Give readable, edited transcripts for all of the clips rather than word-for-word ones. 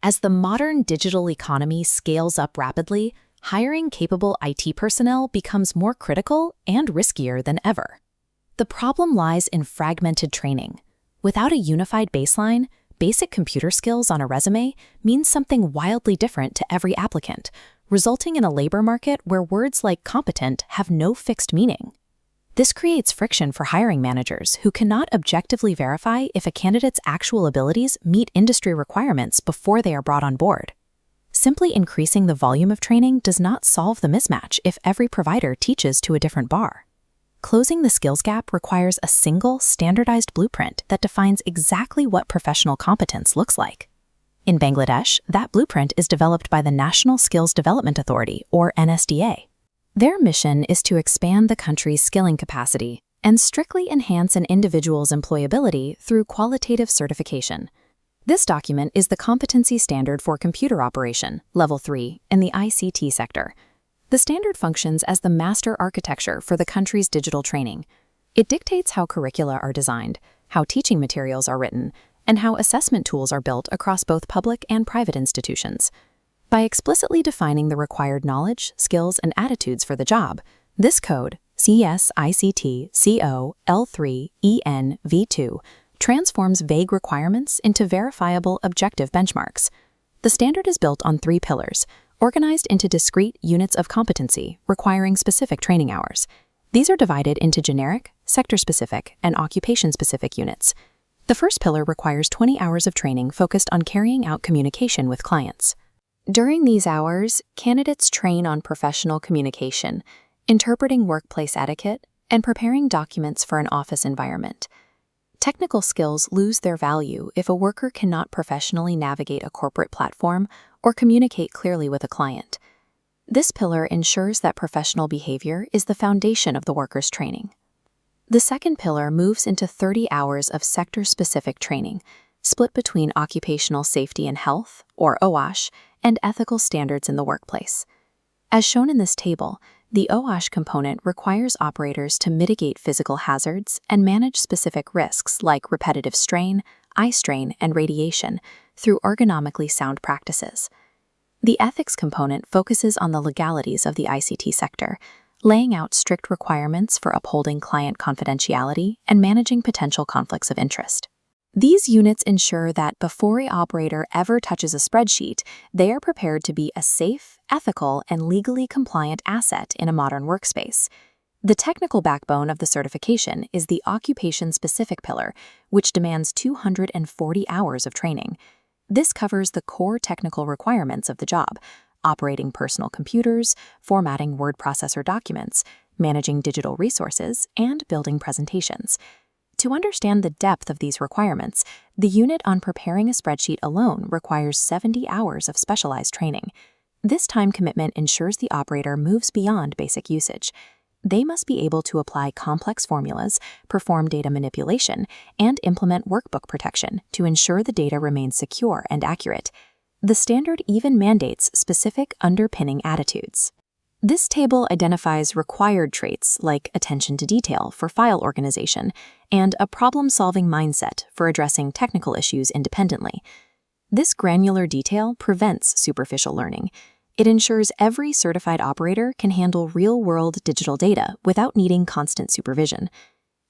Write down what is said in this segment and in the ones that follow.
As the modern digital economy scales up rapidly, hiring capable IT personnel becomes more critical and riskier than ever. The problem lies in fragmented training. Without a unified baseline, basic computer skills on a resume means something wildly different to every applicant, resulting in a labor market where words like competent have no fixed meaning. This creates friction for hiring managers who cannot objectively verify if a candidate's actual abilities meet industry requirements before they are brought on board. Simply increasing the volume of training does not solve the mismatch if every provider teaches to a different bar. Closing the skills gap requires a single, standardized blueprint that defines exactly what professional competence looks like. In Bangladesh, that blueprint is developed by the National Skills Development Authority, or NSDA. Their mission is to expand the country's skilling capacity and strictly enhance an individual's employability through qualitative certification. This document is the competency standard for computer operation, Level 3, in the ICT sector. The standard functions as the master architecture for the country's digital training. It dictates how curricula are designed, how teaching materials are written, and how assessment tools are built across both public and private institutions. By explicitly defining the required knowledge, skills, and attitudes for the job, this code, CSICT CO L3EN V2, transforms vague requirements into verifiable objective benchmarks. The standard is built on 3 pillars, organized into discrete units of competency requiring specific training hours. These are divided into generic, sector-specific, and occupation-specific units. The first pillar requires 20 hours of training focused on carrying out communication with clients. During these hours, candidates train on professional communication, interpreting workplace etiquette, and preparing documents for an office environment. Technical skills lose their value if a worker cannot professionally navigate a corporate platform or communicate clearly with a client. This pillar ensures that professional behavior is the foundation of the worker's training. The second pillar moves into 30 hours of sector-specific training, split between occupational safety and health, or OSH, and ethical standards in the workplace. As shown in this table, the OSH component requires operators to mitigate physical hazards and manage specific risks like repetitive strain, eye strain, and radiation through ergonomically sound practices. The ethics component focuses on the legalities of the ICT sector, laying out strict requirements for upholding client confidentiality and managing potential conflicts of interest. These units ensure that before an operator ever touches a spreadsheet, they are prepared to be a safe, ethical, and legally compliant asset in a modern workspace. The technical backbone of the certification is the occupation-specific pillar, which demands 240 hours of training. This covers the core technical requirements of the job: operating personal computers, formatting word processor documents, managing digital resources, and building presentations. To understand the depth of these requirements, the unit on preparing a spreadsheet alone requires 70 hours of specialized training. This time commitment ensures the operator moves beyond basic usage. They must be able to apply complex formulas, perform data manipulation, and implement workbook protection to ensure the data remains secure and accurate. The standard even mandates specific underpinning attitudes. This table identifies required traits like attention to detail for file organization and a problem-solving mindset for addressing technical issues independently. This granular detail prevents superficial learning. It ensures every certified operator can handle real-world digital data without needing constant supervision.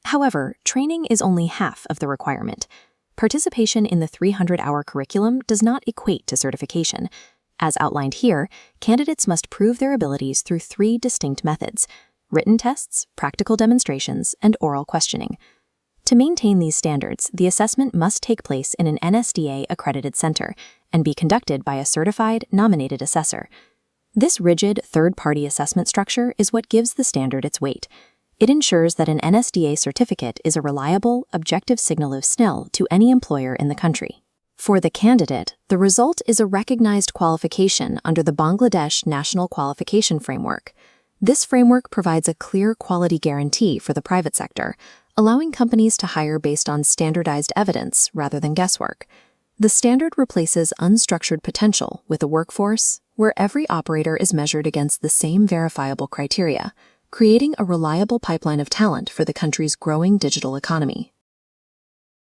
However, training is only half of the requirement. Participation in the 300-hour curriculum does not equate to certification. As outlined here, candidates must prove their abilities through 3 distinct methods: written tests, practical demonstrations, and oral questioning. To maintain these standards, the assessment must take place in an NSDA-accredited center and be conducted by a certified, nominated assessor. This rigid, third-party assessment structure is what gives the standard its weight. It ensures that an NSDA certificate is a reliable, objective signal of skill to any employer in the country. For the candidate, the result is a recognized qualification under the Bangladesh National Qualification Framework. This framework provides a clear quality guarantee for the private sector, allowing companies to hire based on standardized evidence rather than guesswork. The standard replaces unstructured potential with a workforce where every operator is measured against the same verifiable criteria, creating a reliable pipeline of talent for the country's growing digital economy.